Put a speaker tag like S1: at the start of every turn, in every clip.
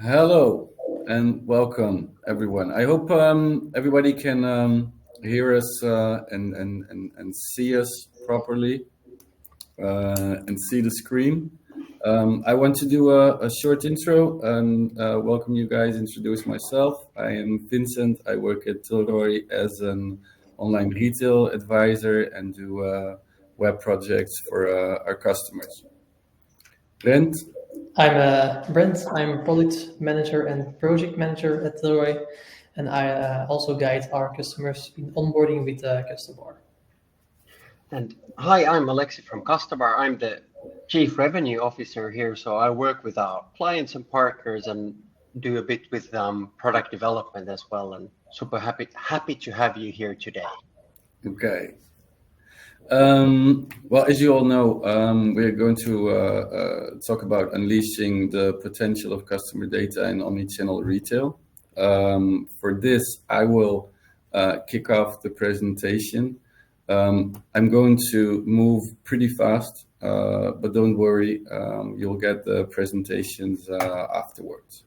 S1: Hello and welcome, everyone. I hope everybody can hear us and see us properly and see the screen. I want to do a short intro and welcome you guys. Introduce myself. I am Vincent. I work at Tilroy as an online retail advisor and do web projects for our customers. Brent.
S2: I'm Brent. I'm product manager and project manager at Tilroy, and I also guide our customers in onboarding with Customer.
S3: And hi, I'm Alexi from Customer. I'm the Chief Revenue Officer here, so I work with our clients and partners and do a bit with product development as well. And super happy to have you here today.
S1: Okay. Well, as you all know, we're going to talk about unleashing the potential of customer data in omnichannel retail. For this, I will kick off the presentation. I'm going to move pretty fast, but don't worry, you'll get the presentations afterwards.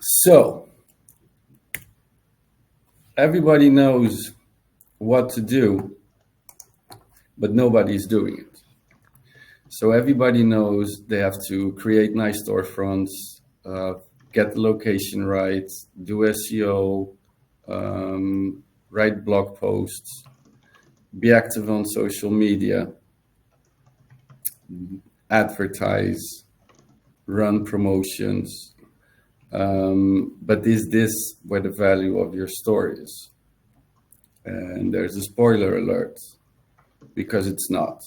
S1: So, everybody knows what to do, but nobody's doing it. So everybody knows they have to create nice storefronts, get the location right, do SEO, write blog posts, be active on social media, advertise, run promotions. But is this where the value of your store is? And there's a spoiler alert, because it's not.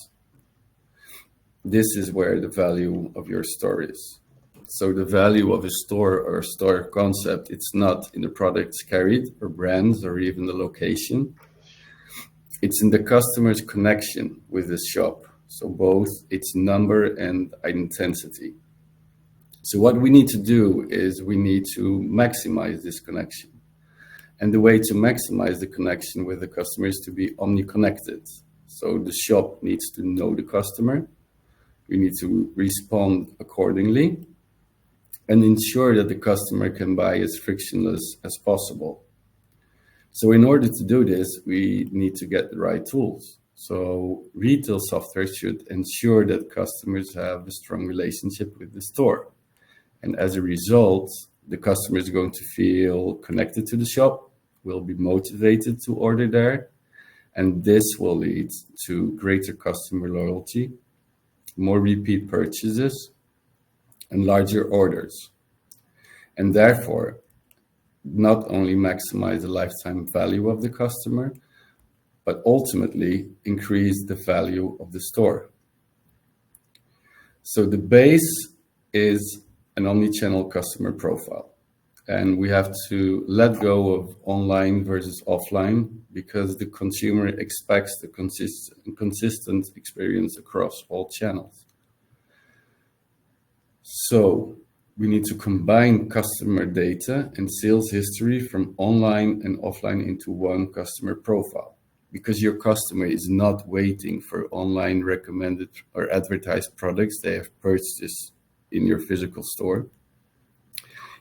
S1: This is where the value of your store is. So the value of a store or store concept, it's not in the products carried or brands or even the location. It's in the customer's connection with the shop. So both its number and intensity. So what we need to do is we need to maximize this connection. And the way to maximize the connection with the customer is to be omni-connected. So the shop needs to know the customer. We need to respond accordingly and ensure that the customer can buy as frictionless as possible. So in order to do this, we need to get the right tools. So retail software should ensure that customers have a strong relationship with the store. And as a result, the customer is going to feel connected to the shop, will be motivated to order there, and this will lead to greater customer loyalty, more repeat purchases, and larger orders. And therefore, not only maximize the lifetime value of the customer, but ultimately increase the value of the store. So the base is an omnichannel customer profile. And we have to let go of online versus offline because the consumer expects the consistent experience across all channels. So we need to combine customer data and sales history from online and offline into one customer profile, because your customer is not waiting for online recommended or advertised products they have purchased in your physical store.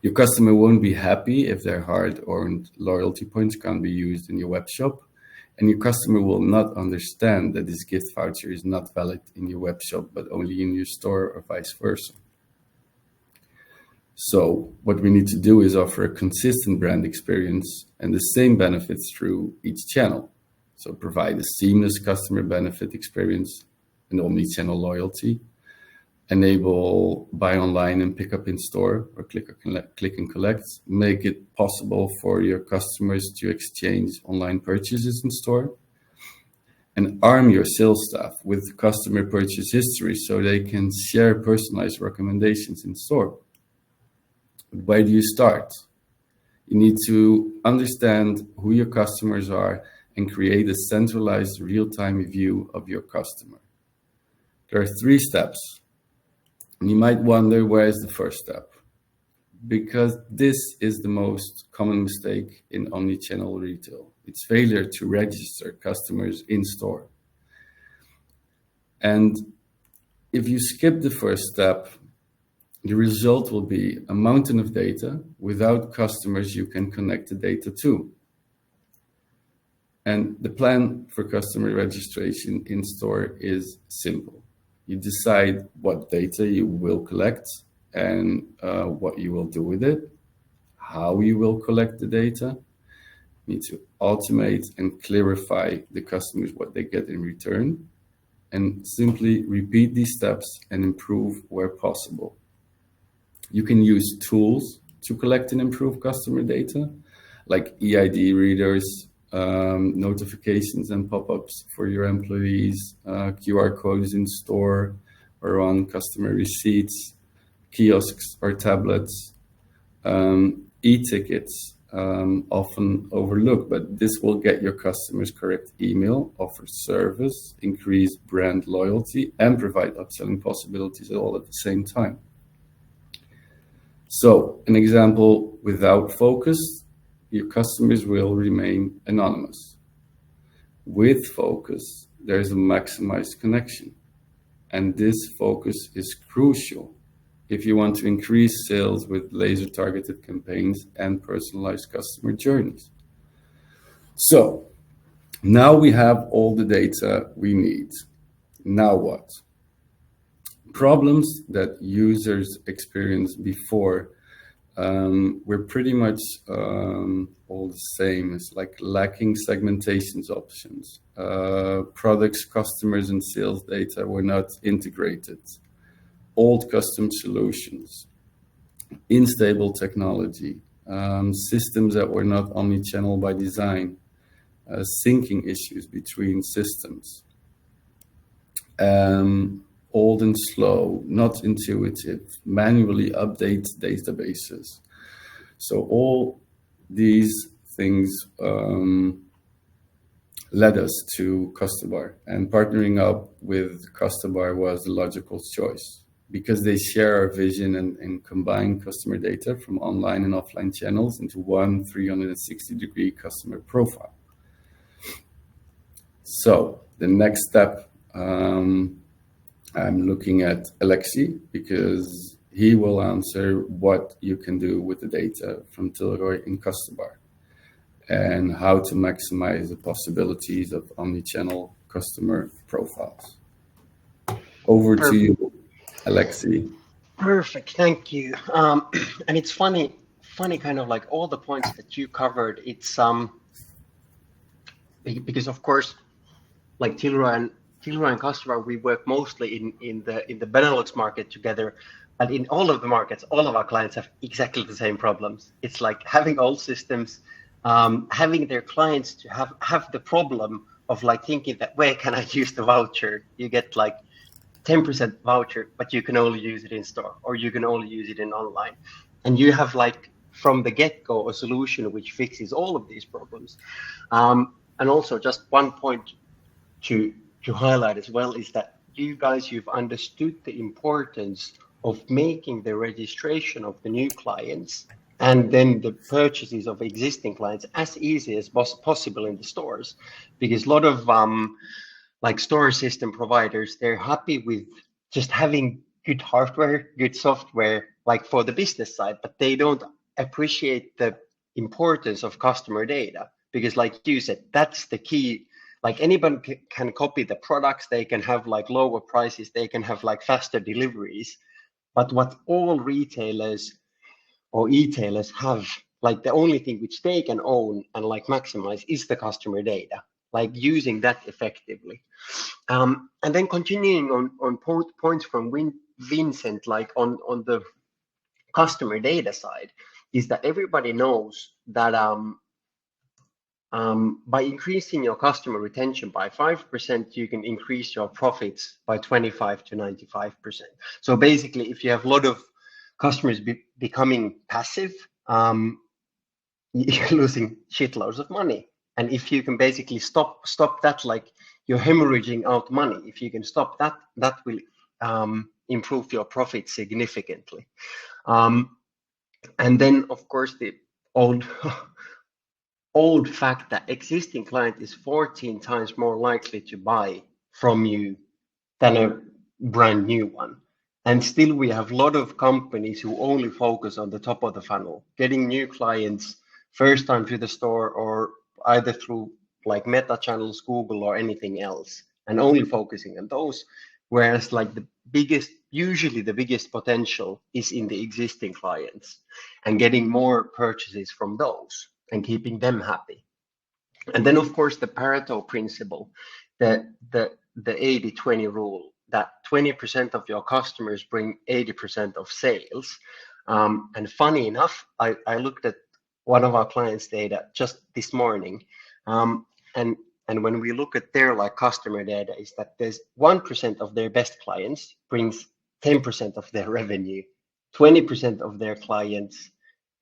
S1: Your customer won't be happy if their hard-earned loyalty points can't be used in your web shop, and your customer will not understand that this gift voucher is not valid in your web shop, but only in your store or vice versa. So what we need to do is offer a consistent brand experience and the same benefits through each channel. So provide a seamless customer benefit experience and omnichannel loyalty. Enable buy online and pick up in store or click and collect. Make it possible for your customers to exchange online purchases in store. And arm your sales staff with customer purchase history so they can share personalized recommendations in store. But where do you start? You need to understand who your customers are and create a centralized real-time view of your customer. There are 3 steps. And you might wonder, where is the first step? Because this is the most common mistake in omnichannel retail. It's failure to register customers in store. And if you skip the first step, The result will be a mountain of data without customers you can connect the data to. And the plan for customer registration in store is simple. You decide what data you will collect and what you will do with it, how you will collect the data. You need to automate and clarify the customers what they get in return, and simply repeat these steps and improve where possible. You can use tools to collect and improve customer data, like EID readers, notifications and pop-ups for your employees, QR codes in store or on customer receipts, kiosks or tablets, e-tickets, often overlooked, but this will get your customers correct email, offer service, increase brand loyalty, and provide upselling possibilities all at the same time. So, an example, without focus, your customers will remain anonymous. With focus, there's a maximized connection. And this focus is crucial if you want to increase sales with laser-targeted campaigns and personalized customer journeys. So, now we have all the data we need. Now what? Problems that users experienced before we're pretty much all the same. It's like lacking segmentations options. Products, customers, and sales data were not integrated. Old custom solutions, unstable technology, systems that were not omnichannel by design, syncing issues between systems. Old and slow, not intuitive, manually update databases. So all these things led us to Custobar, and partnering up with Custobar was the logical choice because they share our vision and combine customer data from online and offline channels into one 360-degree customer profile. So the next step, I'm looking at Alexi because he will answer what you can do with the data from Tilroy in Custobar and how to maximize the possibilities of omnichannel customer profiles. Over to you, Alexi.
S3: Perfect, thank you. And it's funny kind of like all the points that you covered. It's because of course, like Tilroy and Custobar, we work mostly in the Benelux market together, but in all of the markets, all of our clients have exactly the same problems. It's like having old systems, having their clients to have the problem of like thinking that where can I use the voucher? You get like 10% voucher, but you can only use it in store, or you can only use it in online. And you have like from the get-go a solution which fixes all of these problems. And also just one point to highlight as well is that you guys, you've understood the importance of making the registration of the new clients and then the purchases of existing clients as easy as possible in the stores, because a lot of like store system providers, they're happy with just having good hardware, good software, like for the business side, but they don't appreciate the importance of customer data, because like you said, that's the key. Like anyone can copy the products, they can have like lower prices, they can have like faster deliveries, but what all retailers or e-tailers have, like the only thing which they can own and like maximize is the customer data, like using that effectively. And then continuing on points from Vincent, like on the customer data side, is that everybody knows that by increasing your customer retention by 5%, you can increase your profits by 25 to 95%. So basically, if you have a lot of customers becoming passive, you're losing shitloads of money. And if you can basically stop that, like you're hemorrhaging out money, if you can stop that, that will improve your profit significantly. And then, of course, the old fact that existing client is 14 times more likely to buy from you than a brand new one. And still we have a lot of companies who only focus on the top of the funnel, getting new clients first time to the store, or either through like meta channels, Google, or anything else, and only focusing on those. Whereas like usually the biggest potential is in the existing clients and getting more purchases from those and keeping them happy. And then of course the Pareto principle, the 80-20 rule, that 20% of your customers bring 80% of sales. And funny enough, I looked at one of our clients' data just this morning, and when we look at their like customer data, is that there's 1% of their best clients brings 10% of their revenue, 20% of their clients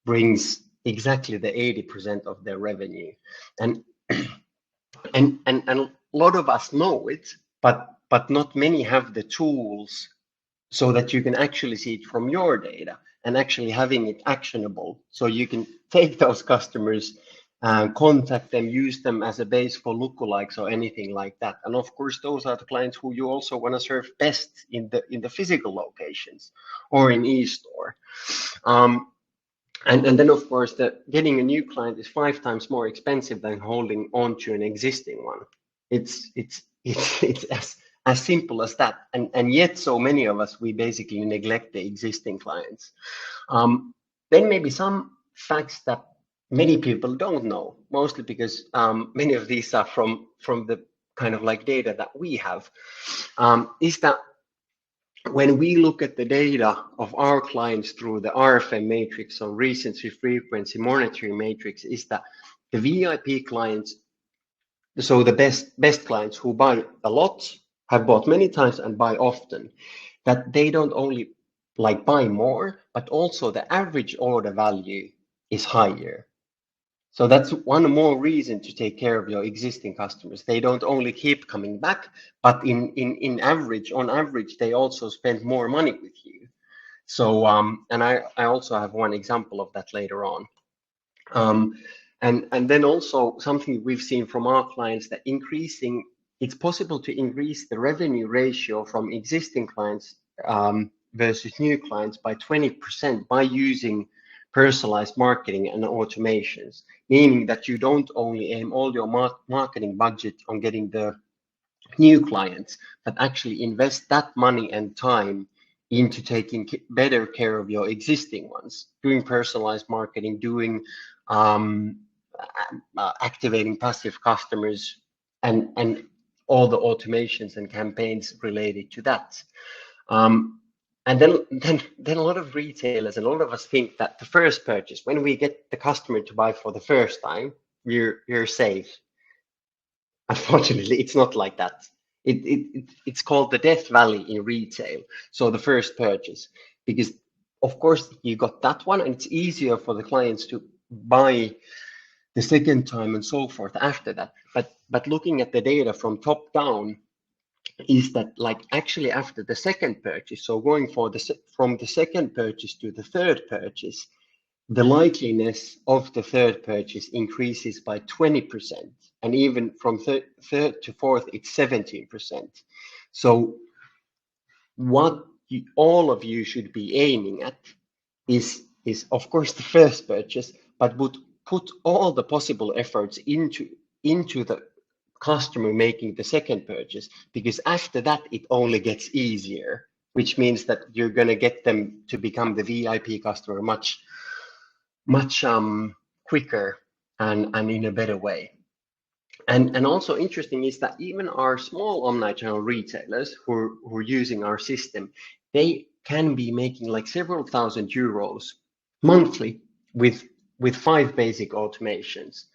S3: brings exactly the 80% of their revenue, and a lot of us know it, but not many have the tools so that you can actually see it from your data and actually having it actionable, so you can take those customers, contact them, use them as a base for lookalikes or anything like that. And of course, those are the clients who you also want to serve best in the physical locations or in e-store. And then of course, getting a new client is 5 times more expensive than holding on to an existing one. It's as simple as that. And yet so many of us, we basically neglect the existing clients. Then maybe some facts that many people don't know, mostly because many of these are from the kind of like data that we have, is that when we look at the data of our clients through the RFM matrix, or recency frequency monitoring matrix, is that the VIP clients, so the best clients who buy a lot, have bought many times and buy often, that they don't only like buy more, but also the average order value is higher. So that's one more reason to take care of your existing customers. They don't only keep coming back, but on average, they also spend more money with you. So, and I also have one example of that later on. And then also something we've seen from our clients, that it's possible to increase the revenue ratio from existing clients versus new clients by 20% by using personalized marketing and automations, meaning that you don't only aim all your marketing budget on getting the new clients, but actually invest that money and time into taking better care of your existing ones, doing personalized marketing, doing activating passive customers, and all the automations and campaigns related to that. And then a lot of retailers and a lot of us think that the first purchase, when we get the customer to buy for the first time, you're safe. Unfortunately, it's not like that. It's called the death valley in retail. So the first purchase, because of course you got that one, and it's easier for the clients to buy the second time and so forth after that. But looking at the data from top down, is that like actually after the second purchase, so going from the second purchase to the third purchase, the likeliness of the third purchase increases by 20%, and even from third to fourth, it's 17%. So what all of you should be aiming at is of course the first purchase, but would put all the possible efforts into the customer making the second purchase, because after that it only gets easier, which means that you're going to get them to become the VIP customer much quicker and in a better way. And also interesting is that even our small omnichannel retailers who are using our system, they can be making like several thousand euros monthly with 5 basic automations.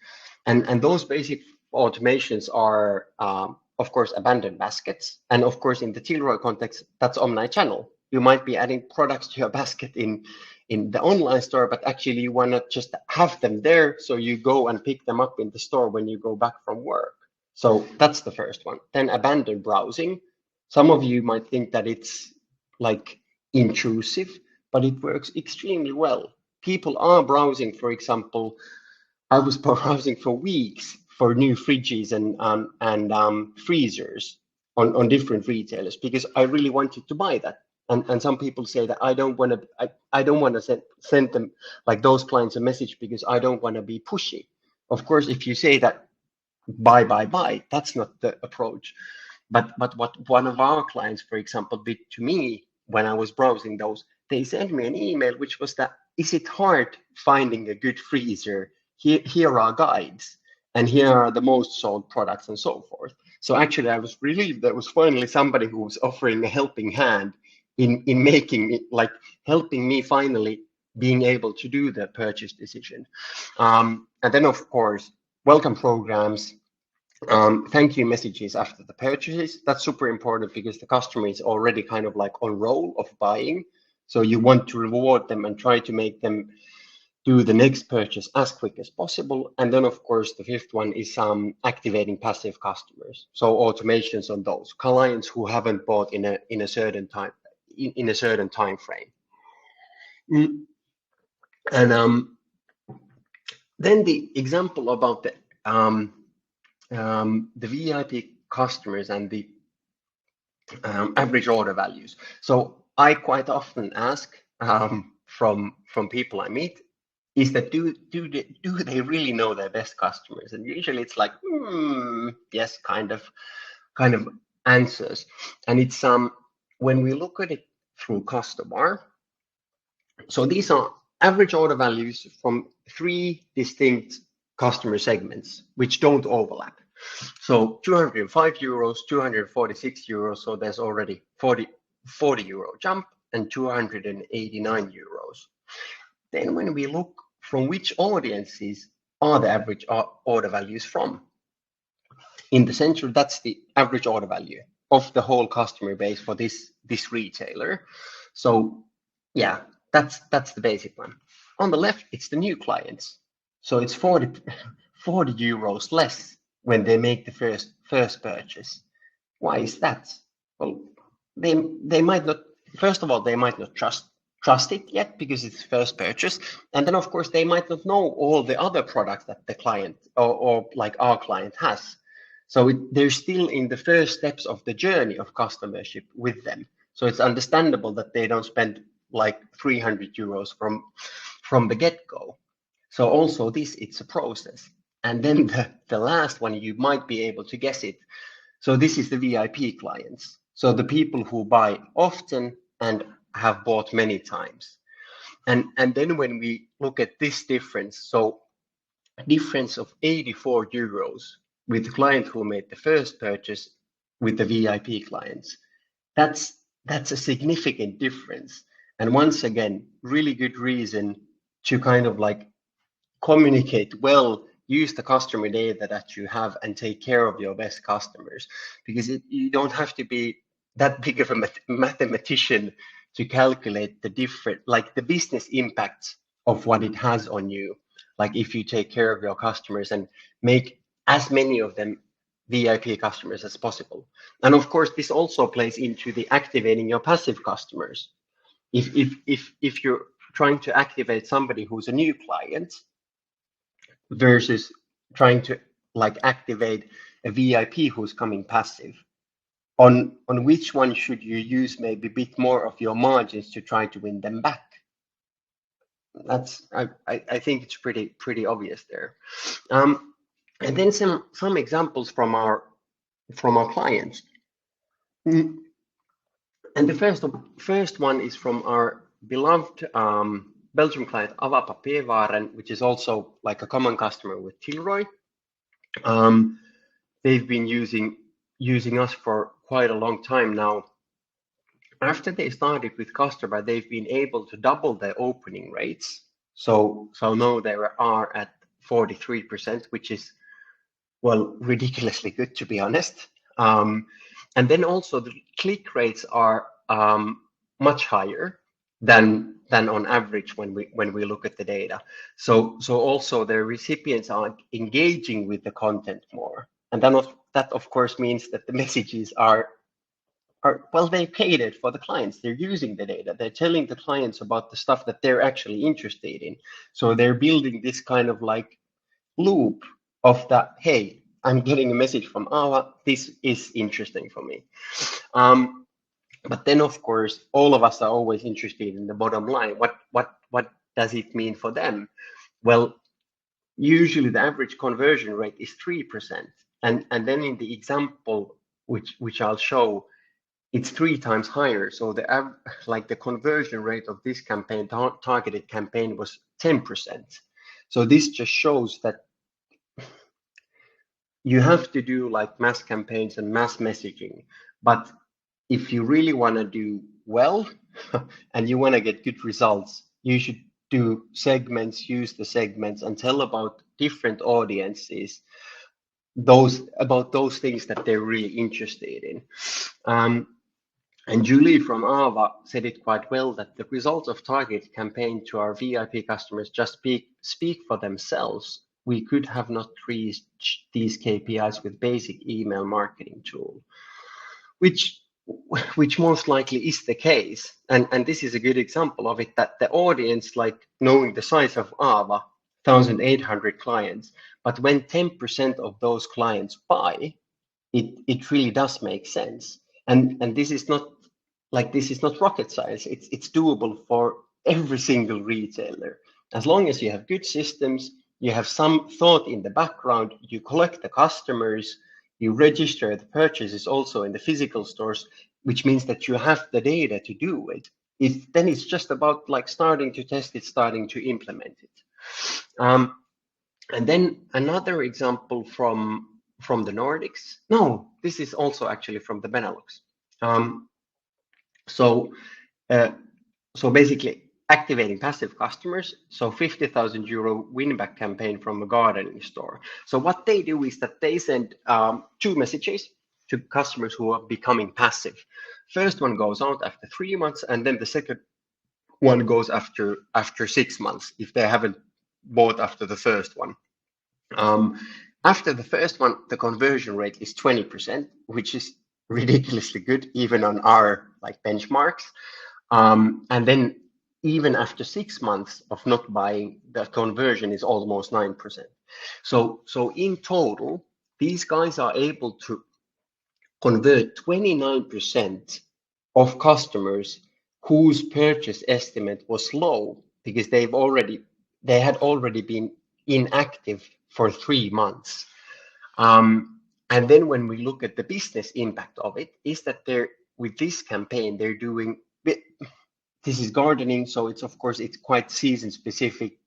S3: And those basic automations are, of course, abandoned baskets. And of course, in the Tilroy context, that's omnichannel. You might be adding products to your basket in the online store, but actually you want to just have them there, so you go and pick them up in the store when you go back from work. So that's the first one. Then abandoned browsing. Some of you might think that it's like intrusive, but it works extremely well. People are browsing, for example, I was browsing for weeks for new fridges and freezers on different retailers, because I really wanted to buy that. And some people say that I don't want to send them, like those clients, a message because I don't want to be pushy. Of course, if you say that buy, that's not the approach. But what one of our clients, for example, did to me when I was browsing those, they sent me an email which was that, is it hard finding a good freezer? Here are guides, and here are the most sold products and so forth. So actually, I was relieved there was finally somebody who was offering a helping hand in making me, like, helping me finally being able to do the purchase decision. And then, of course, welcome programs, thank you messages after the purchases. That's super important because the customer is already kind of like on roll of buying. So you want to reward them and try to make them do the next purchase as quick as possible. And then, of course, the fifth one is activating passive customers. So automations on those clients who haven't bought in a certain time frame. And then the example about the VIP customers and the average order values. So I quite often ask from people I meet, is that do they really know their best customers? And usually it's like, yes, kind of answers. And it's when we look at it through Customer, so these are average order values from 3 distinct customer segments which don't overlap. So 205 euros, 246 euros, so there's already 40 euro jump, and 289 euros. Then when we look from which audiences are the average order values from, in the center, that's the average order value of the whole customer base for this retailer. So yeah, that's the basic one. On the left, it's the new clients. So it's 40 euros less when they make the first purchase. Why is that? Well, they might not. First of all, they might not trust it yet because it's first purchase, and then of course they might not know all the other products that the client or like our client has. So they're still in the first steps of the journey of customership with them. So it's understandable that they don't spend like 300 euros from the get-go. So also this, it's a process. And then the last one, you might be able to guess it. So this is the VIP clients. So the people who buy often and have bought many times. And then when we look at this difference, so a difference of 84 euros with the client who made the first purchase with the VIP clients, that's a significant difference. And once again, really good reason to kind of like communicate well, use the customer data that you have and take care of your best customers, because you don't have to be that big of a mathematician to calculate the different, like the business impact of what it has on you. Like if you take care of your customers and make as many of them VIP customers as possible. And of course, this also plays into the activating your passive customers. If you're trying to activate somebody who's a new client versus trying to like activate a VIP who's coming passive, on which one should you use maybe a bit more of your margins to try to win them back? That's I think it's pretty obvious there. And then some examples from our clients. And the first one is from our beloved Belgium client Avapa Peewaren, which is also like a common customer with Tilroy. They've been using us for quite a long time now. After they started with Customer, they've been able to double their opening rates. So now they are at 43%, which is, well, ridiculously good, to be honest. And then also the click rates are much higher than on average when we look at the data. So also the recipients are engaging with the content more, and then that of course means that the messages are well, they paid it for the clients. They're using the data. They're telling the clients about the stuff that they're actually interested in. So they're building this kind of like loop of that, hey, I'm getting a message from Ava, this is interesting for me. But then, of course, all of us are always interested in the bottom line. What does it mean for them? Well, usually the average conversion rate is 3%. And then in the example, which I'll show, it's 3 times higher. So the conversion rate of this campaign, targeted campaign, was 10%. So this just shows that you have to do like mass campaigns and mass messaging. But if you really want to do well and you want to get good results, you should do segments, use the segments, and tell about different audiences about those things that they're really interested in. And Julie from Ava said it quite well, that the results of target campaign to our VIP customers just speak for themselves. We could have not reached these KPIs with basic email marketing tool, which most likely is the case. And this is a good example of it, that the audience, like knowing the size of Ava, 1,800 clients, but when 10% of those clients buy, it really does make sense. And this is not rocket science. It's doable for every single retailer. As long as you have good systems, you have some thought in the background, you collect the customers, you register the purchases also in the physical stores, which means that you have the data to do it. Then it's just about like starting to test it, starting to implement it. And then another example from the Nordics. No, this is also actually from the Benelux. So basically activating passive customers. So 50,000 euro win-back campaign from a gardening store. So what they do is that they send 2 messages to customers who are becoming passive. First one goes out after 3 months, and then the second one goes after 6 months if they haven't bought after the first one. After the first one, the conversion rate is 20%, which is ridiculously good, even on our like benchmarks. And then even after 6 months of not buying, the conversion is almost 9%. So in total, these guys are able to convert 29% of customers whose purchase estimate was low because they had already been inactive for 3 months. And then when we look at the business impact of it, is that with this campaign, they're doing, this is gardening, so it's quite season specific,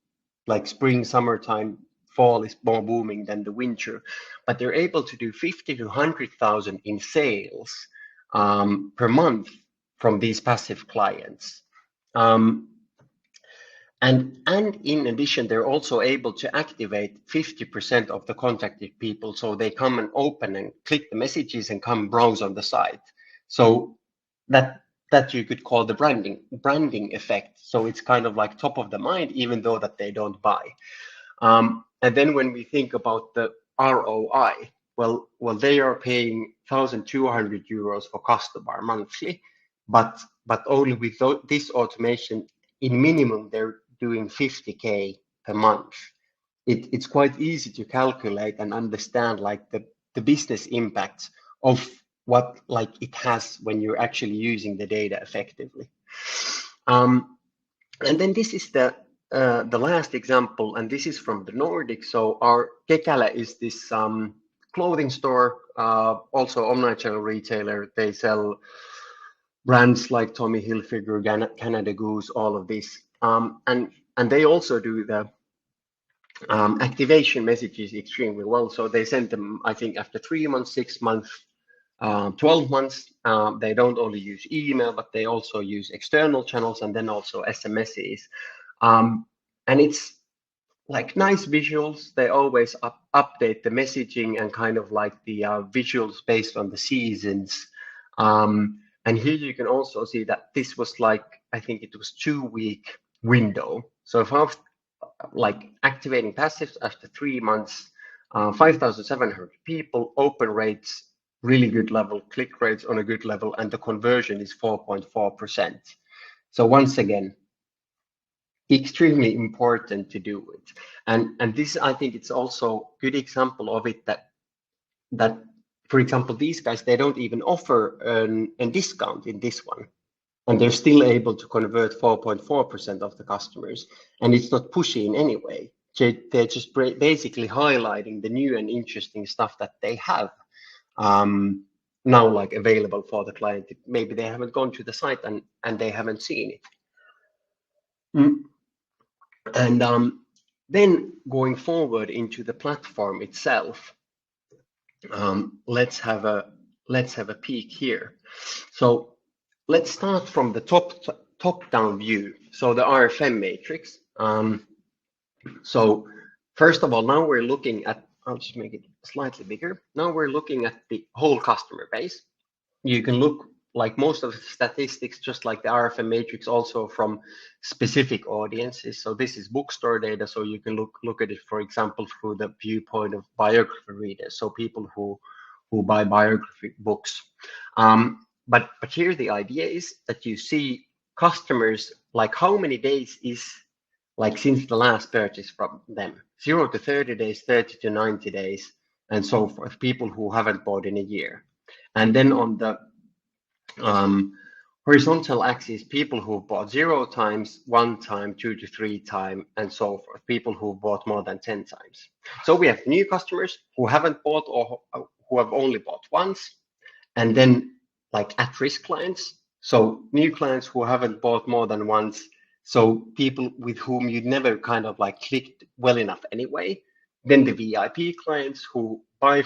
S3: like spring, summertime, fall is more booming than the winter, but they're able to do 50 to 100,000 in sales per month from these passive clients. And in addition, they're also able to activate 50% of the contacted people. So they come and open and click the messages and come browse on the site. So that you could call the branding effect. So it's kind of like top of the mind, even though that they don't buy. And then when we think about the ROI, well, they are paying 1,200 euros for Custobar monthly, but only with this automation, in minimum, they're doing 50K per month. It's quite easy to calculate and understand like the business impacts of what like it has when you're actually using the data effectively. And then this is the last example, and this is from the Nordics. So our Kekala is this clothing store, also omnichannel retailer. They sell brands like Tommy Hilfiger, Canada Goose, all of this. And they also do the activation messages extremely well. So they send them, I think, after 3 months, 6 months, 12 months. They don't only use email, but they also use external channels and then also SMSs. And it's like nice visuals. They always update the messaging and kind of like the visuals based on the seasons. And here you can also see that this was like, I think it was 2-week window. So if I'm like activating passives after 3 months, 5,700 people, open rates, really good level, click rates on a good level, and the conversion is 4.4%. So once again, extremely important to do it. And this, I think it's also a good example of it, that for example, these guys, they don't even offer a discount in this one. And they're still able to convert 4.4% of the customers. And it's not pushy in any way. They're just basically highlighting the new and interesting stuff that they have now like available for the client. Maybe they haven't gone to the site and they haven't seen it. And then going forward into the platform itself, let's have a peek here. So let's start from the top down view. So the RFM matrix. So first of all, now we're looking at, I'll just make it slightly bigger. Now we're looking at the whole customer base. You can look like most of the statistics, just like the RFM matrix, also from specific audiences. So this is bookstore data. So you can look at it, for example, through the viewpoint of biography readers. So people who buy biography books. But here the idea is that you see customers, like how many days is like since the last purchase from them, 0 to 30 days, 30 to 90 days, and so forth, people who haven't bought in a year. And then on the horizontal axis, people who bought 0 times, 1 time, 2 to 3 times, and so forth, people who bought more than 10 times. So we have new customers who haven't bought or who have only bought once, and then like at-risk clients. So new clients who haven't bought more than once. So people with whom you'd never kind of like clicked well enough anyway. Then the VIP clients who buy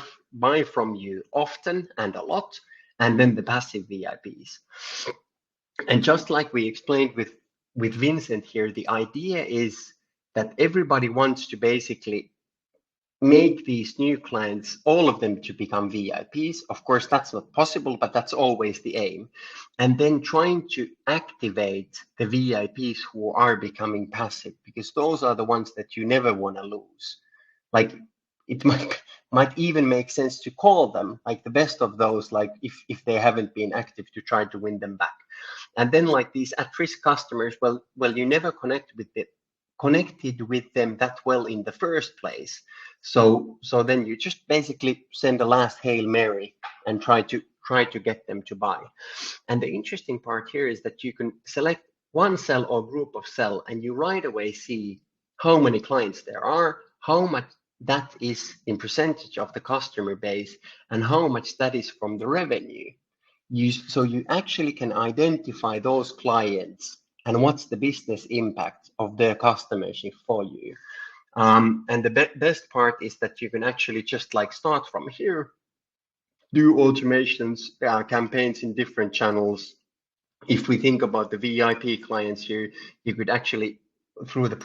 S3: from you often and a lot, and then the passive VIPs. And just like we explained with Vincent here, the idea is that everybody wants to basically make these new clients, all of them, to become VIPs. Of course, that's not possible, but that's always the aim. And then trying to activate the VIPs who are becoming passive, because those are the ones that you never want to lose. Like it might even make sense to call them like the best of those, like if they haven't been active, to try to win them back. And then like these at-risk customers, well, you never connected with them that well in the first place. So then you just basically send a last Hail Mary and try to get them to buy. And the interesting part here is that you can select one cell or group of cell, and you right away see how many clients there are, how much that is in percentage of the customer base, and how much that is from the revenue. So you actually can identify those clients and what's the business impact of their customership for you. And the best part is that you can actually just like start from here, do automations, campaigns in different channels. If we think about the VIP clients here, you could actually, through the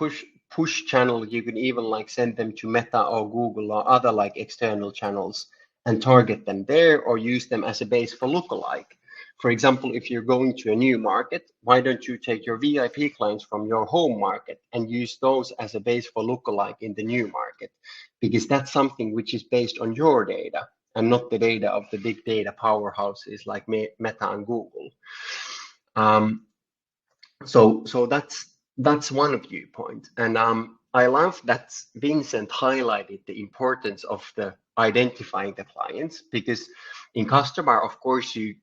S3: push channel, you can even like send them to Meta or Google or other like external channels and target them there, or use them as a base for lookalike. For example, if you're going to a new market, why don't you take your VIP clients from your home market and use those as a base for lookalike in the new market? Because that's something which is based on your data and not the data of the big data powerhouses like Meta and Google. So that's one viewpoint. And I love that Vincent highlighted the importance of the identifying the clients, because in Customer, of course, you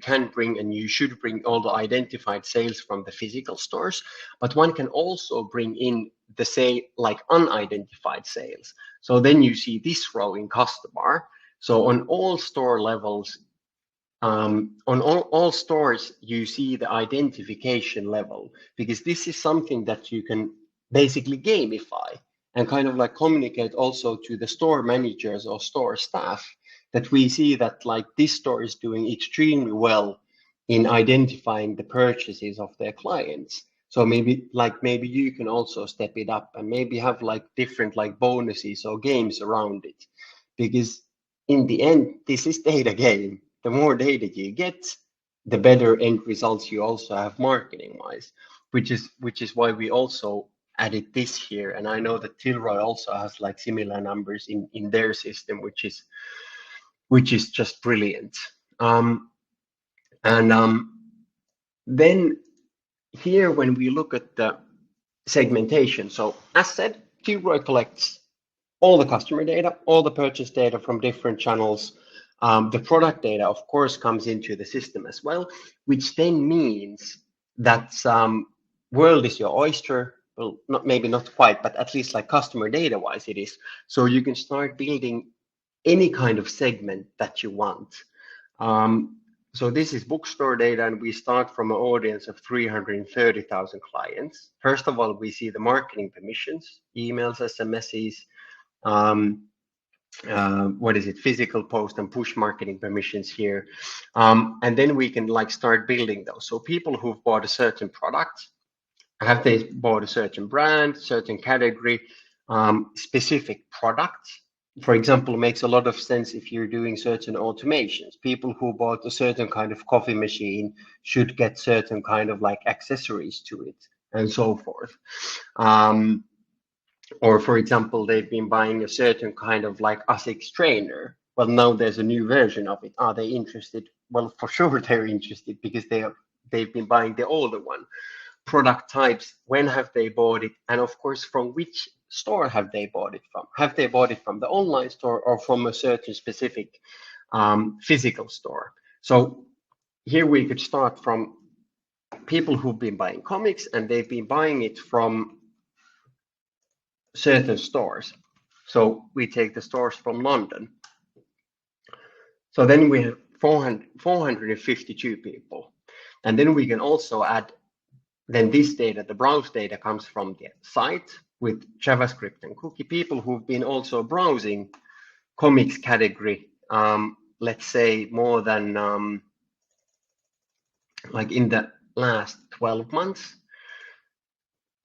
S3: can bring and you should bring all the identified sales from the physical stores, but one can also bring in the like unidentified sales. So then you see this row in Customer. So on all store levels, on all stores, you see the identification level, because this is something that you can basically gamify and kind of like communicate also to the store managers or store staff, that we see that like this store is doing extremely well in identifying the purchases of their clients. So maybe you can also step it up and maybe have like different like bonuses or games around it, because in the end, this is data game. The more data you get, the better end results you also have marketing wise, which is why we also added this here. And I know that Tilroy also has like similar numbers in their system, which is just brilliant. Then here, when we look at the segmentation, so as said, Tilroy collects all the customer data, all the purchase data from different channels, The product data, of course, comes into the system as well, which then means that world is your oyster. Well, maybe not quite, but at least like customer data wise it is. So you can start building any kind of segment that you want. So this is bookstore data, and we start from an audience of 330,000 clients. First of all, we see the marketing permissions, emails, SMSs, physical post and push marketing permissions here. And then we can like start building those. So people who've bought a certain product, have they bought a certain brand, certain category, specific products? For example, makes a lot of sense if you're doing certain automations. People who bought a certain kind of coffee machine should get certain kind of like accessories to it and so forth. Or for example, they've been buying a certain kind of like ASICS trainer. Well, now there's a new version of it. Are they interested? Well, for sure they're interested because they've been buying the older one. Product types, when have they bought it? And of course, from which store have they bought it from? Have they bought it from the online store or from a certain specific physical store? So here we could start from people who've been buying comics and they've been buying it from certain stores. So we take the stores from London. So then we have 452 people. And then we can also add, then this data, the browse data comes from the site with JavaScript and cookie. People who've been also browsing comics category, let's say more than like in the last 12 months.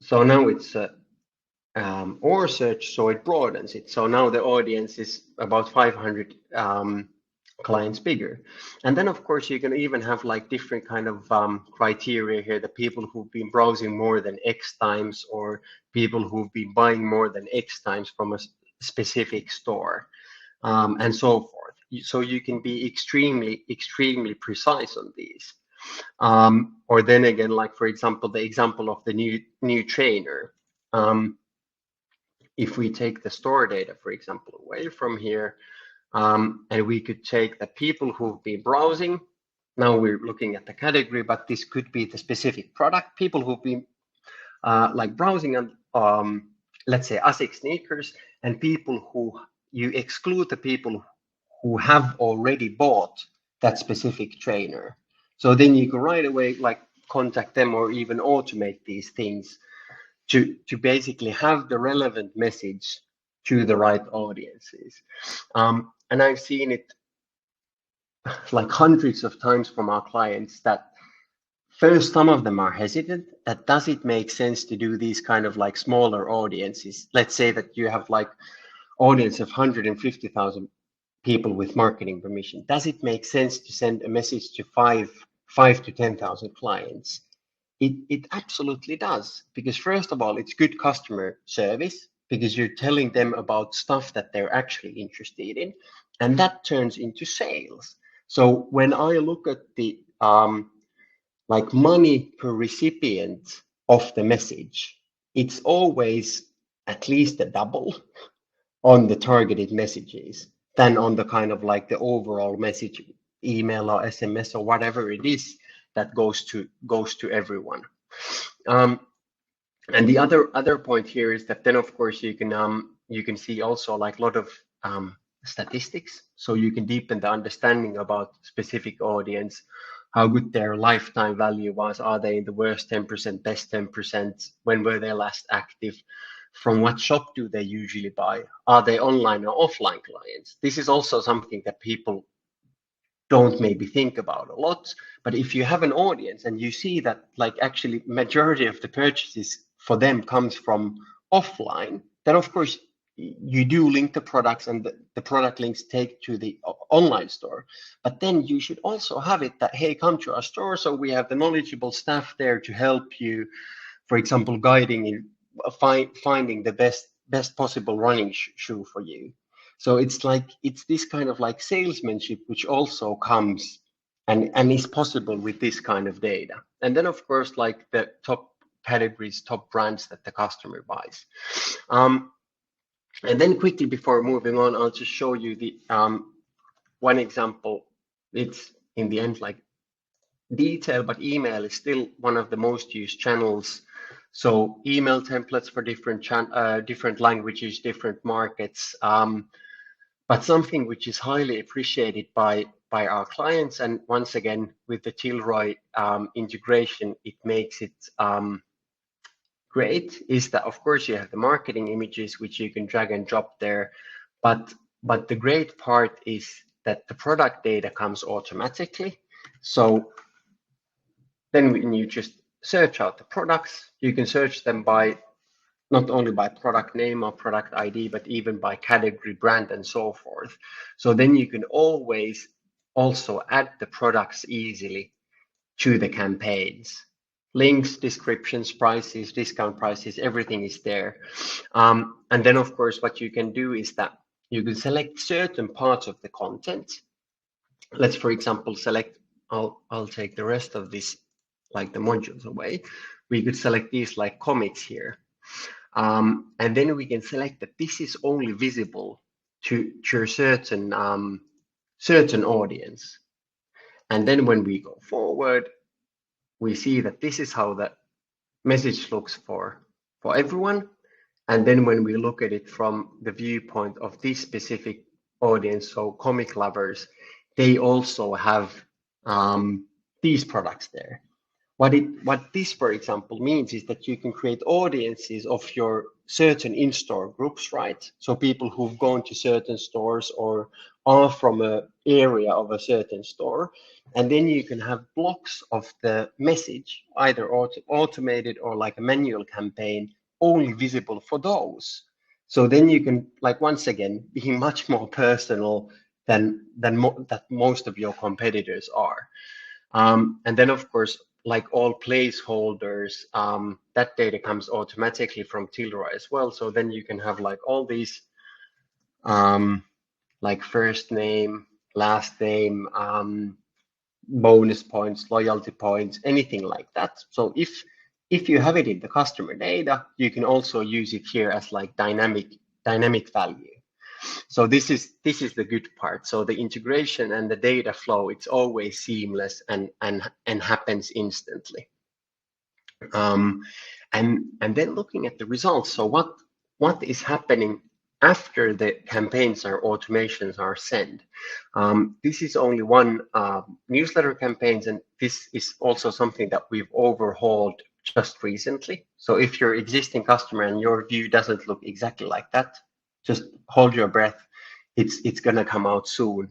S3: So now it's or search, so it broadens it. So now the audience is about 500 clients bigger. And then of course you can even have like different kind of criteria here, the people who've been browsing more than X times, or people who've been buying more than X times from a specific store, and so forth. So you can be extremely precise on these. Or then again, like for example, the example of the new trainer. If we take the store data, for example, away from here, and we could take the people who've been browsing. Now we're looking at the category, but this could be the specific product. People who've been like browsing on, let's say, ASICS sneakers, and people who you exclude the people who have already bought that specific trainer. So then you can right away like contact them or even automate these things to basically have the relevant message to the right audiences. And I've seen it like hundreds of times from our clients that first, some of them are hesitant, that does it make sense to do these kind of like smaller audiences? Let's say that you have like audience of 150,000 people with marketing permission. Does it make sense to send a message to five to 10,000 clients? It absolutely does, because first of all, it's good customer service because you're telling them about stuff that they're actually interested in, and that turns into sales. So when I look at the like money per recipient of the message, it's always at least a double on the targeted messages than on the kind of like the overall message, email or SMS or whatever it is that goes to everyone. And the other point here is that then of course you can see also like a lot of statistics, so you can deepen the understanding about specific audience, how good their lifetime value was, are they in the worst 10%, best 10%, when were they last active, from what shop do they usually buy, are they online or offline clients. This is also something that people don't maybe think about a lot, but if you have an audience and you see that like actually majority of the purchases for them comes from offline, then of course you do link the products and the product links take to the online store. But then you should also have it that, hey, come to our store, so we have the knowledgeable staff there to help you, for example, guiding you, finding the best possible running shoe for you. So it's this kind of like salesmanship which also comes and is possible with this kind of data. And then of course like the top categories, top brands that the customer buys. And then quickly before moving on, I'll just show you the one example, it's in the end like detail, but email is still one of the most used channels. So email templates for different languages, different markets, but something which is highly appreciated by our clients. And once again, with the Tilroy integration, it makes it great. Is that of course you have the marketing images which you can drag and drop there, but the great part is that the product data comes automatically. So then when you just search out the products, you can search them by not only by product name or product ID, but even by category, brand, and so forth. So then you can always also add the products easily to the campaigns. Links, descriptions, prices, discount prices, everything is there. And then of course, what you can do is that you can select certain parts of the content. Let's, for example, select, I'll take the rest of this, like the modules away. We could select these like comics here. And then we can select that this is only visible to a certain audience. And then when we go forward, we see that this is how the message looks for everyone. And then when we look at it from the viewpoint of this specific audience, so comic lovers, they also have these products there. What this, for example, means is that you can create audiences of your certain in-store groups, right? So people who've gone to certain stores or are from an area of a certain store, and then you can have blocks of the message, either automated or like a manual campaign, only visible for those. So then you can, like, once again, be much more personal than that most of your competitors are. And then of course, like all placeholders, that data comes automatically from Tilroy as well. So then you can have like all these, like first name, last name, bonus points, loyalty points, anything like that. So if you have it in the customer data, you can also use it here as like dynamic value. So this is the good part. So the integration and the data flow, it's always seamless and happens instantly. And then looking at the results. So what is happening after the campaigns or automations are sent? This is only one newsletter campaigns, and this is also something that we've overhauled just recently. So if you're existing customer and your view doesn't look exactly like that, just hold your breath. It's gonna come out soon.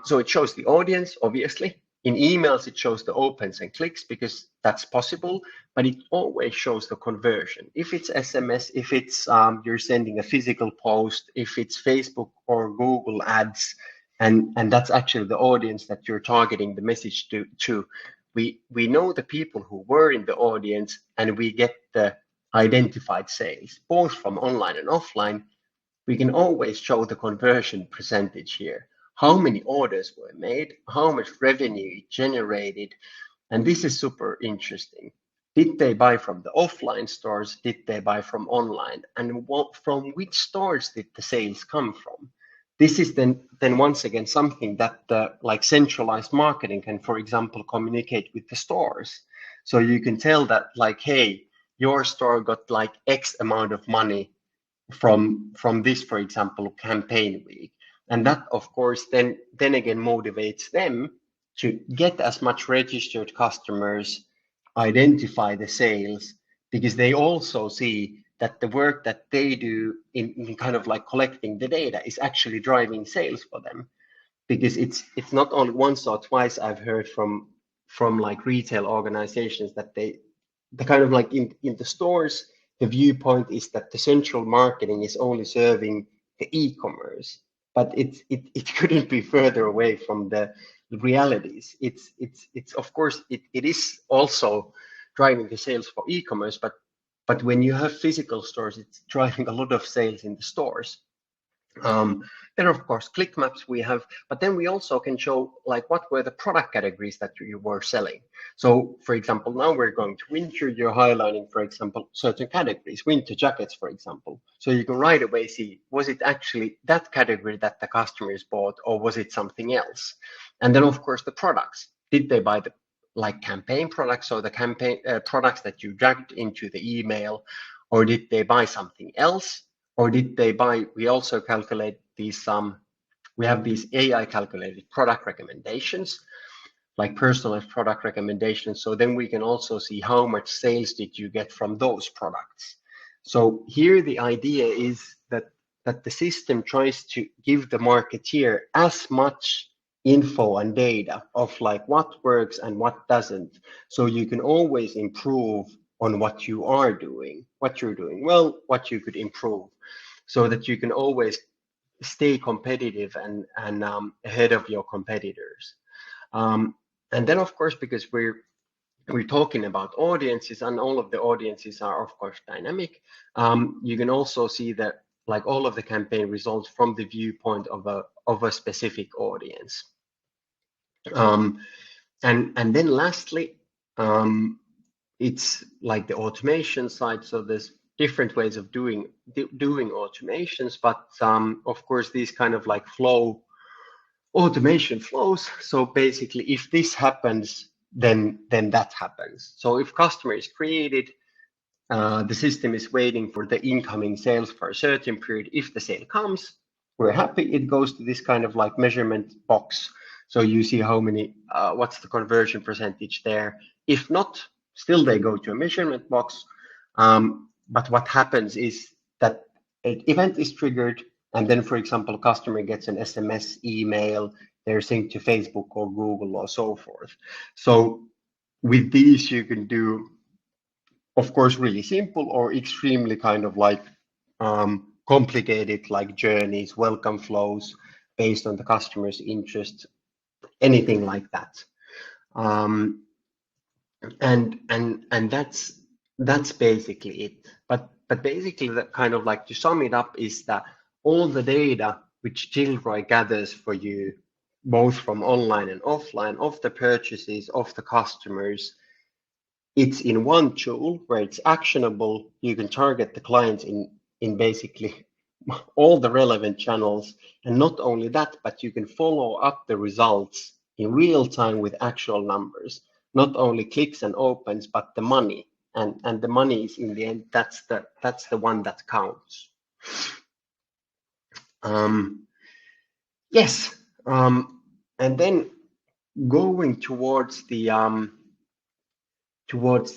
S3: So it shows the audience, obviously. In emails, it shows the opens and clicks because that's possible, but it always shows the conversion. If it's SMS, if it's you're sending a physical post, if it's Facebook or Google ads, and that's actually the audience that you're targeting the message to. We know the people who were in the audience, and we get the identified sales, both from online and offline. We can always show the conversion percentage here. How many orders were made, how much revenue it generated, and this is super interesting. Did they buy from the offline stores? Did they buy from online? And from which stores did the sales come from? This is then once again something that like centralized marketing can, for example, communicate with the stores. So you can tell that like, hey, your store got like X amount of money from this, for example, campaign week. And that, of course, then again motivates them to get as much registered customers, identify the sales, because they also see that the work that they do in kind of like collecting the data is actually driving sales for them. Because it's not only once or twice I've heard from like retail organizations that they kind of like in the stores, the viewpoint is that the central marketing is only serving the e-commerce, but it couldn't be further away from the realities. It's of course it is also driving the sales for e-commerce, but when you have physical stores, it's driving a lot of sales in the stores. Then of course click maps we have, but then we also can show like what were the product categories that you were selling. So for example, now we're going to winter, you're highlighting, for example, certain categories, winter jackets, for example. So you can right away see, was it actually that category that the customers bought, or was it something else? And then of course the products, did they buy the like campaign products, or the campaign products that you dragged into the email, or did they buy something else? Or did they buy, we also calculate these, we have these AI calculated product recommendations, like personalized product recommendations. So then we can also see how much sales did you get from those products. So here the idea is that the system tries to give the marketeer as much info and data of like what works and what doesn't. So you can always improve on what you are doing, what you're doing well, what you could improve, so that you can always stay competitive and ahead of your competitors. And then of course, because we're talking about audiences, and all of the audiences are of course dynamic, you can also see that like all of the campaign results from the viewpoint of a specific audience. And then lastly, it's like the automation side. So there's different ways of doing automations, but of course these kind of like automation flows. So basically, if this happens, then that happens. So if customer is created, the system is waiting for the incoming sales for a certain period. If the sale comes, we're happy. It goes to this kind of like measurement box. So you see how many, what's the conversion percentage there. If not, still they go to a measurement box. But what happens is that an event is triggered, and then, for example, customer gets an SMS, email, they're synced to Facebook or Google or so forth. So with these, you can do, of course, really simple or extremely kind of like complicated like journeys, welcome flows based on the customer's interest, anything like that. And that's basically it. But basically, that kind of like to sum it up is that all the data which Tilroy gathers for you, both from online and offline, of the purchases of the customers, it's in one tool where it's actionable. You can target the clients in basically all the relevant channels, and not only that, but you can follow up the results in real time with actual numbers. Not only clicks and opens, but the money, and the money is in the end. That's the one that counts. Yes, and then going towards the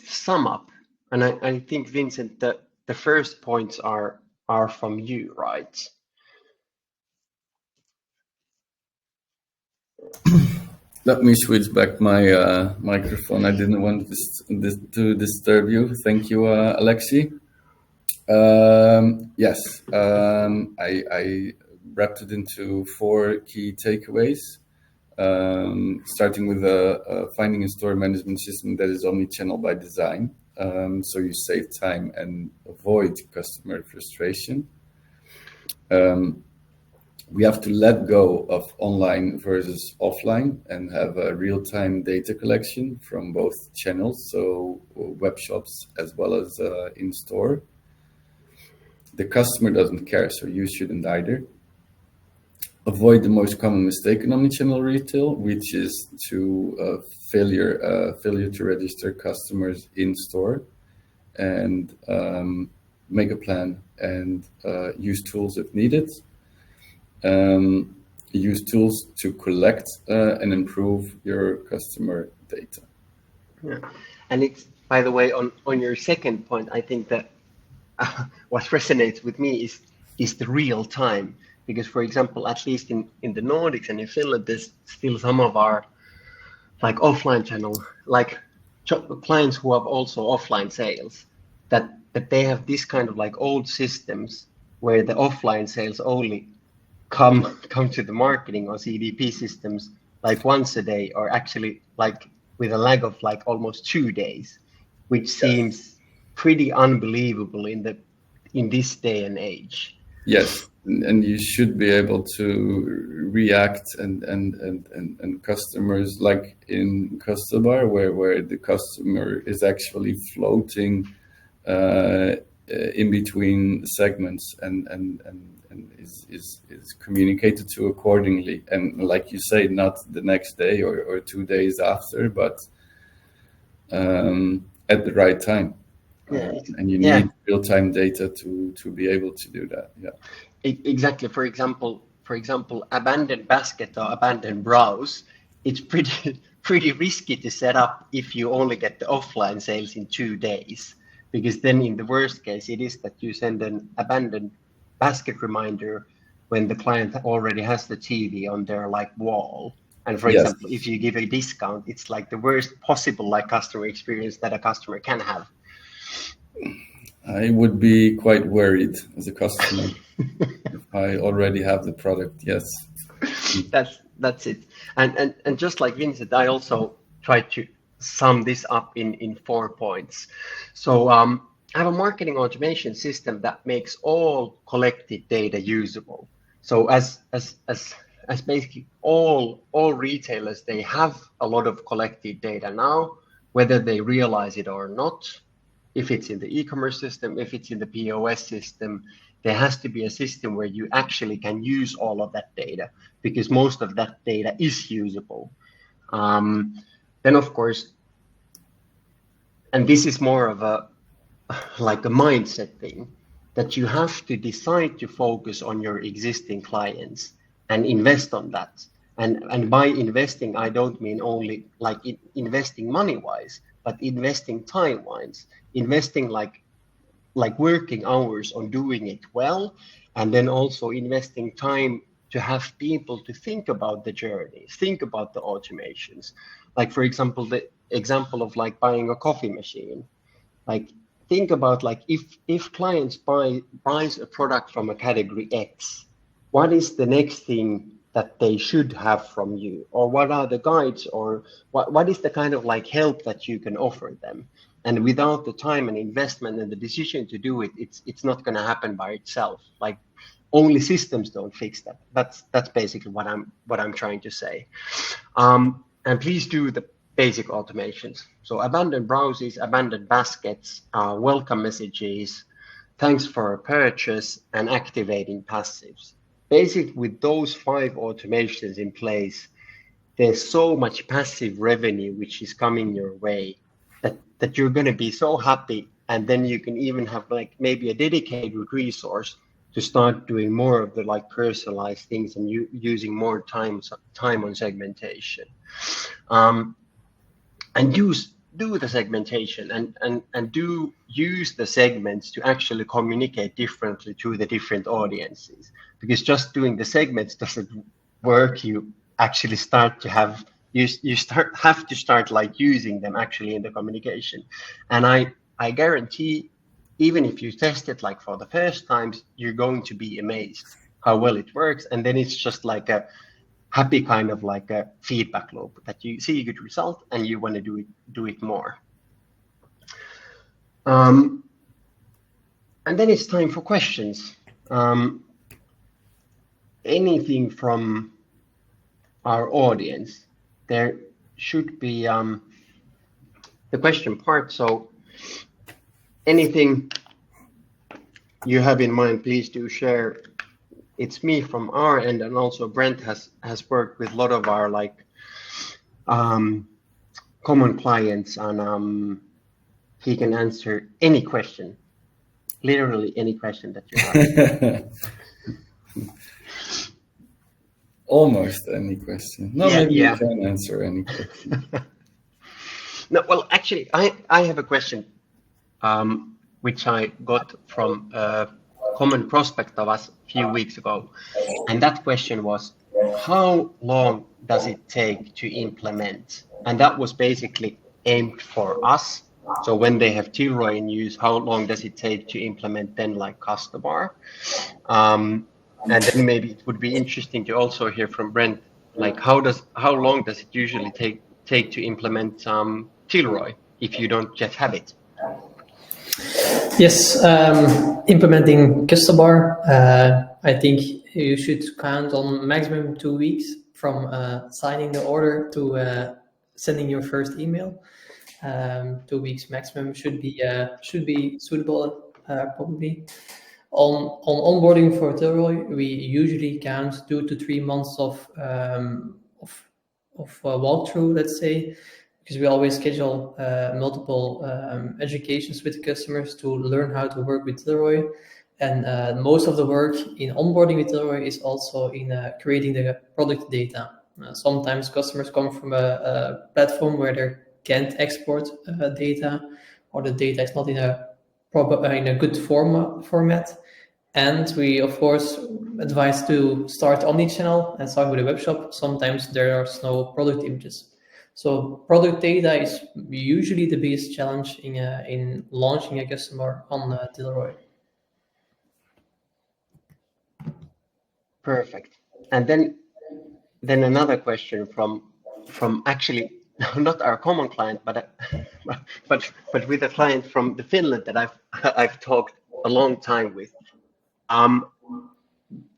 S3: sum up, and I think Vincent, the first points are from you, right?
S1: Let me switch back my microphone. I didn't want to disturb you. Thank you, Alexi. Yes, I wrapped it into 4 key takeaways, starting with finding a store management system that is omnichannel by design, so you save time and avoid customer frustration. We have to let go of online versus offline and have a real-time data collection from both channels, so web shops as well as in-store. The customer doesn't care, so you shouldn't either. Avoid the most common mistake in omnichannel retail, which is to failure to register customers in-store, and make a plan and use tools if needed. Use tools to collect and improve your customer data.
S3: Yeah, and it's, by the way, on your second point, I think that what resonates with me is the real time, because, for example, at least in the Nordics and in Finland, there's still some of our like offline channel, like clients who have also offline sales, that they have this kind of like old systems where the offline sales only come to the marketing or CDP systems like once a day, or actually like with a lag of like almost 2 days, which seems pretty unbelievable in this day and age.
S1: Yes, and you should be able to react and customers, like in Customer, where the customer is actually floating in between segments and is communicated to accordingly. And like you say, not the next day or 2 days after, but at the right time. And you need real-time data to be able to do that. Yeah.
S3: Exactly. For example, abandoned basket or abandoned browse, it's pretty risky to set up if you only get the offline sales in 2 days, because then in the worst case, it is that you send an abandoned basket reminder when the client already has the TV on their like wall. And for example, if you give a discount, it's like the worst possible like customer experience that a customer can have.
S1: I would be quite worried as a customer if I already have the product. Yes.
S3: That's it. And just like Vincent, I also tried to sum this up in 4 points. So I have a marketing automation system that makes all collected data usable. So as basically all retailers, they have a lot of collected data now, whether they realize it or not. If it's in the e-commerce system, if it's in the POS system, there has to be a system where you actually can use all of that data, because most of that data is usable. Then of course, and this is more of a like a mindset thing, that you have to decide to focus on your existing clients and invest on that. And by investing, I don't mean only like investing money-wise, but investing time-wise, investing like working hours on doing it well, and then also investing time to have people to think about the journeys, think about the automations. Like for example, the example of like buying a coffee machine. Like think about like if clients buys a product from a category X, what is the next thing that they should have from you, or what are the guides, or what is the kind of like help that you can offer them? And without the time and investment and the decision to do it, it's not going to happen by itself. Like only systems don't fix that. That's basically what I'm trying to say. And please do the basic automations. So abandoned browses, abandoned baskets, welcome messages, thanks for a purchase, and activating passives. Basically, with those 5 automations in place, there's so much passive revenue which is coming your way that you're going to be so happy. And then you can even have like maybe a dedicated resource to start doing more of the like personalized things and using more time on segmentation. And do the segmentation and do use the segments to actually communicate differently to the different audiences, because just doing the segments doesn't work. You actually start to have to start like using them actually in the communication. And I guarantee, even if you test it like for the first times, you're going to be amazed how well it works. And then it's just like a happy kind of like a feedback loop that you see a good result and you want to do it more. And then it's time for questions. Anything from our audience? There should be the question part. So anything you have in mind, please do share. It's me from our end, and also Brent has worked with a lot of our like common clients, and he can answer any question, literally any question that you have.
S1: Almost any question. No, maybe you can answer any question.
S3: No, well, actually, I have a question which I got from a common prospect of us a few weeks ago. And that question was, how long does it take to implement? And that was basically aimed for us. So when they have Tilroy in use, how long does it take to implement then like Customer? And then maybe it would be interesting to also hear from Brent, like how long does it usually take to implement Tilroy if you don't yet have it?
S2: Yes, implementing Custobar, I think you should count on maximum 2 weeks from signing the order to sending your first email. 2 weeks maximum should be suitable, probably. On onboarding for Tilroy, we usually count 2 to 3 months of walkthrough, let's say, because we always schedule multiple educations with customers to learn how to work with Tilroy. And most of the work in onboarding with Tilroy is also in creating the product data. Sometimes customers come from a platform where they can't export data, or the data is not in a good format. And we, of course, advise to start omnichannel and start with a web shop. Sometimes there are no product images. So product data is usually the biggest challenge in launching a customer on Tilroy.
S3: Perfect. And then another question from actually not our common client, but with a client from the Finland that I've talked a long time with.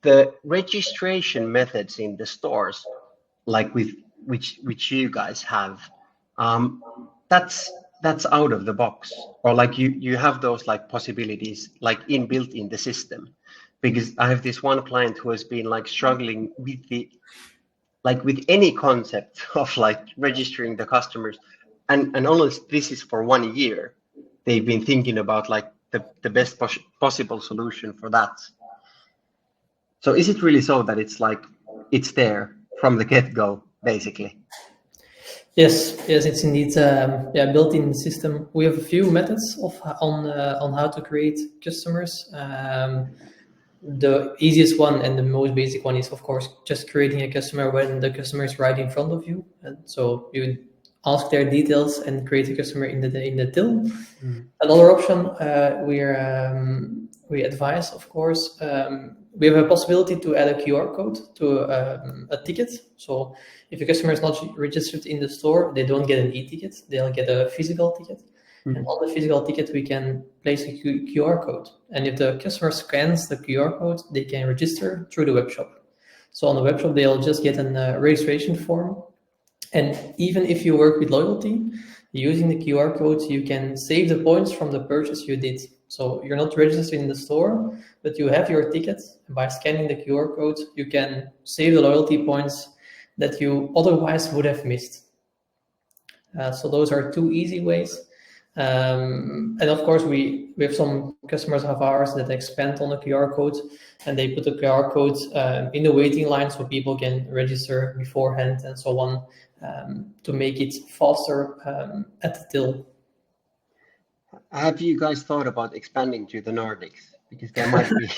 S3: The registration methods in the stores, like with which you guys have, that's out of the box, or like you have those like possibilities like inbuilt in the system. Because I have this one client who has been like struggling with with any concept of like registering the customers, and only this is for 1 year. They've been thinking about like the best possible solution for that. So is it really so that it's like it's there from the get-go, basically?
S2: Yes, it's indeed built-in system. We have a few methods on how to create customers. The easiest one and the most basic one is, of course, just creating a customer when the customer is right in front of you. And so you ask their details and create a customer in the till. Another option we advise, of course, we have a possibility to add a QR code to a ticket. So if a customer is not registered in the store, they don't get an e-ticket, they'll get a physical ticket. And on the physical ticket, we can place a QR code. And if the customer scans the QR code, they can register through the web shop. So on the web shop, they'll just get a registration form. And even if you work with loyalty, using the QR code, you can save the points from the purchase you did. So you're not registered in the store, but you have your ticket. By scanning the QR code, you can save the loyalty points that you otherwise would have missed. So those are two easy ways. And of course, we have some customers of ours that expand on the QR code, and they put the QR code in the waiting line so people can register beforehand and so on, to make it faster at the till.
S3: Have you guys thought about expanding to the Nordics? Because there might be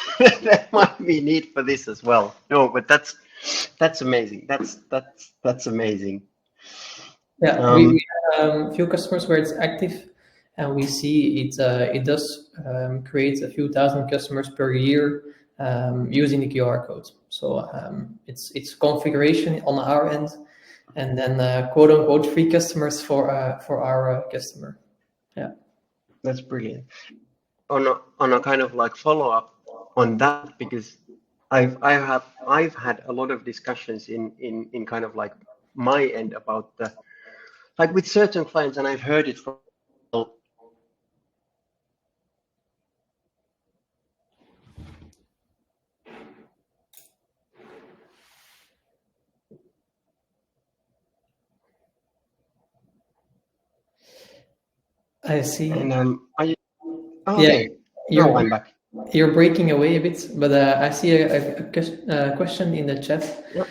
S3: there might be need for this as well. No, but that's amazing. That's amazing.
S2: Yeah, we have a few customers where it's active, and we see it does create a few thousand customers per year using the QR code. So it's configuration on our end, and then quote unquote free customers for our customer. Yeah,
S3: that's brilliant. On a kind of like follow up on that, because I've had a lot of discussions in kind of like my end about the like with certain clients, and I've heard it from.
S2: I see.
S3: And are you? Oh,
S2: Yeah,
S3: okay. No, I'm back.
S2: You're breaking away a bit, but I see a question in the chat.
S3: Yep.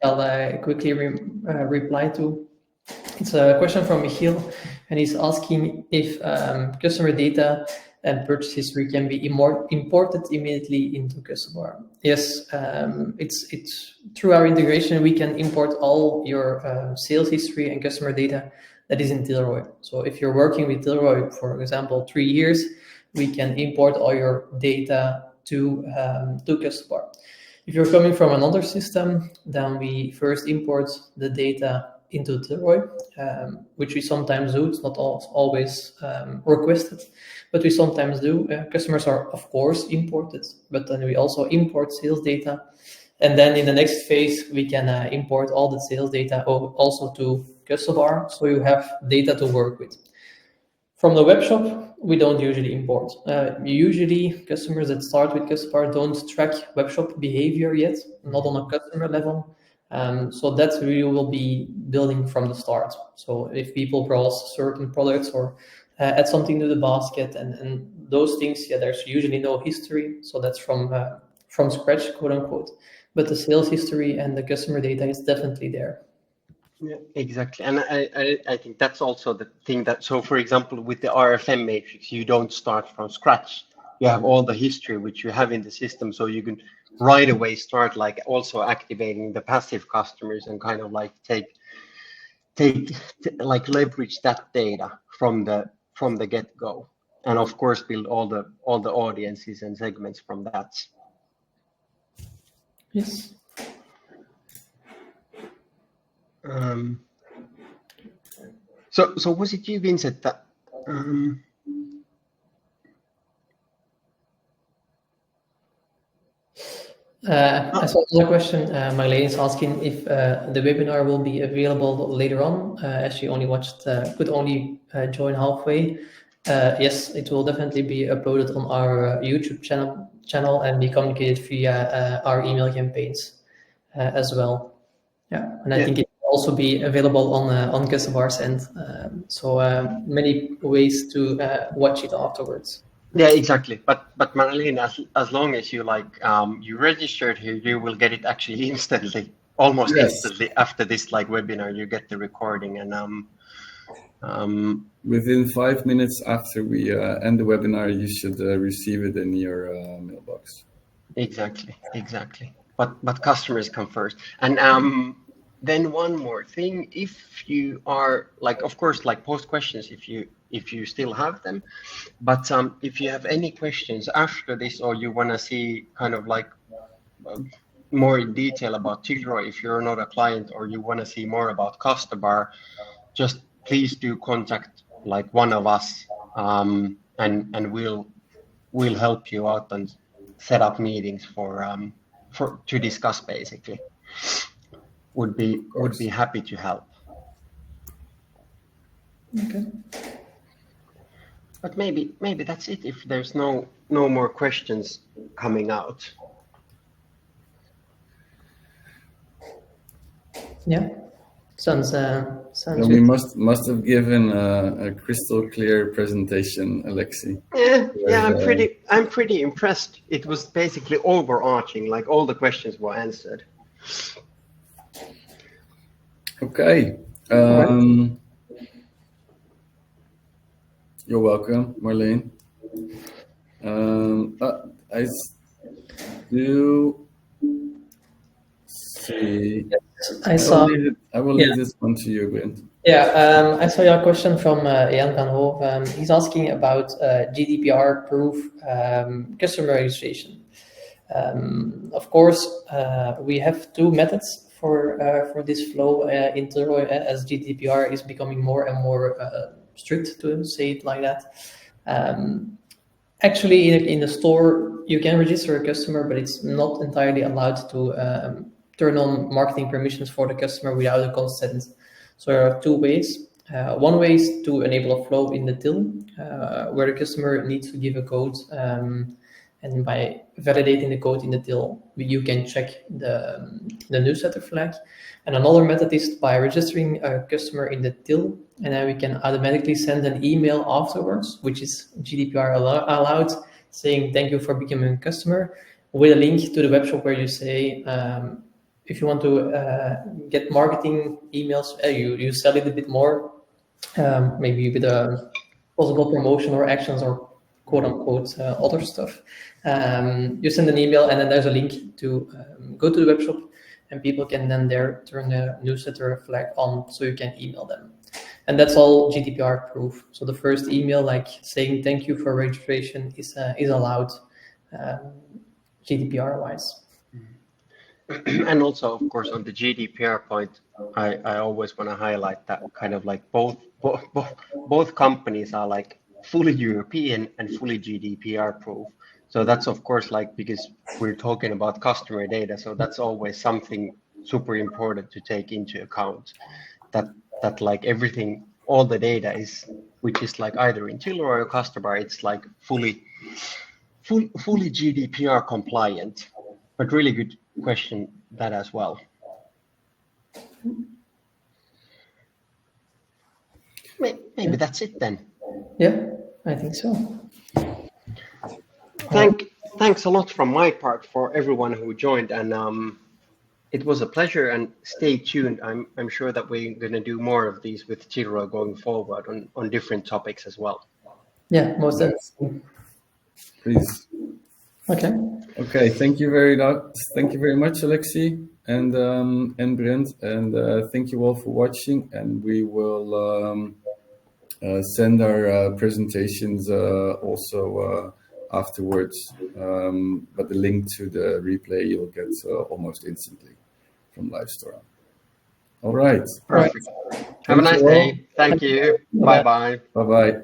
S2: I'll quickly reply to. It's a question from Michiel, and he's asking if customer data and purchase history can be imported immediately into Custobar. Yes, it's through our integration we can import all your sales history and customer data that is in Tilroy. So if you're working with Tilroy, for example, 3 years, we can import all your data to Custobar. If you're coming from another system, then we first import the data into Tilroy, which we sometimes do. It's not always requested, but we sometimes do. Customers are, of course, imported, but then we also import sales data. And then in the next phase, we can import all the sales data also to Custobar, so you have data to work with. From the web shop, we don't usually import. Usually, customers that start with Custobar don't track web shop behavior yet, not on a customer level. So that's where you will be building from the start. So if people browse certain products or add something to the basket and those things, yeah, there's usually no history. So that's from scratch, quote unquote. But the sales history and the customer data is definitely there.
S3: Yeah, exactly. And I think that's also the thing that, so for example, with the RFM matrix, you don't start from scratch. You have all the history which you have in the system, so you can right away start like also activating the passive customers and kind of like like leverage that data from the get-go. And of course, build all the audiences and segments from that.
S2: Yes.
S3: So was it you, Vincent, that
S2: I saw another question. Marlene is asking if the webinar will be available later on, as she only could only join halfway. Yes, it will definitely be uploaded on our YouTube channel and be communicated via our email campaigns as well. Yeah, and I think it will also be available on Custobar's end. So many ways to watch it afterwards.
S3: Yeah, exactly. But Marlene, as long as you you registered here, you will get it actually instantly, almost instantly after this webinar. You get the recording, and
S1: within 5 minutes after we end the webinar, you should receive it in your mailbox.
S3: Exactly. But customers come first, and then one more thing: if you are of course, post questions if you still have them, but if you have any questions after this, or you want to see kind of more in detail about Tilroy, if you're not a client, or you want to see more about Custobar, just please do contact one of us, and we'll help you out and set up meetings to discuss. Basically, would be happy to help.
S2: Okay.
S3: But maybe that's it if there's no more questions coming out.
S2: Yeah, sounds
S1: good. We must have given a crystal clear presentation, Alexi.
S3: Yeah, I'm pretty impressed. It was basically overarching, all the questions were answered.
S1: Okay. You're welcome, Marlene. I do see.
S2: I saw.
S1: I will leave this one to you, Gwent.
S2: Yeah, I saw your question from Jan van Hoof. He's asking about GDPR-proof customer registration. Of course, we have two methods for this flow in Tilroy, as GDPR is becoming more and more strict, to say it like that. Actually, in the store, you can register a customer, but it's not entirely allowed to turn on marketing permissions for the customer without a consent. So there are two ways. One way is to enable a flow in the till, where the customer needs to give a code, and by validating the code in the till, you can check the newsletter flag. And another method is by registering a customer in the till, and then we can automatically send an email afterwards, which is GDPR allowed, saying thank you for becoming a customer, with a link to the webshop where you say, if you want to get marketing emails, you sell it a bit more, maybe with a possible promotion or actions or quote unquote other stuff. You send an email, and then there's a link to go to the webshop, and people can then there turn the newsletter flag on, so you can email them. And that's all GDPR proof. So the first email, saying thank you for registration, is allowed GDPR wise.
S3: And also, of course, on the GDPR point, I always want to highlight that kind of like both companies are like fully European and fully GDPR proof. So that's of course like because we're talking about customer data, so that's always something super important to take into account. That like everything, all the data is, which is like either in Tilroy or customer, it's like fully GDPR compliant. But really good question that as well. Maybe that's it then.
S2: Yeah, I think so.
S3: Thanks a lot from my part for everyone who joined, and it was a pleasure. And stay tuned. I'm sure that we're going to do more of these with Tilroy going forward on different topics as well.
S2: Yeah, most definitely.
S1: Please.
S2: Okay.
S1: Okay. Thank you very much, Alexi and Brent, and thank you all for watching. And we will send our presentations also afterwards. But the link to the replay you'll get almost instantly from Livestorm. All right.
S3: Perfect. Have a nice day. Thank you. Bye bye.
S1: Bye bye.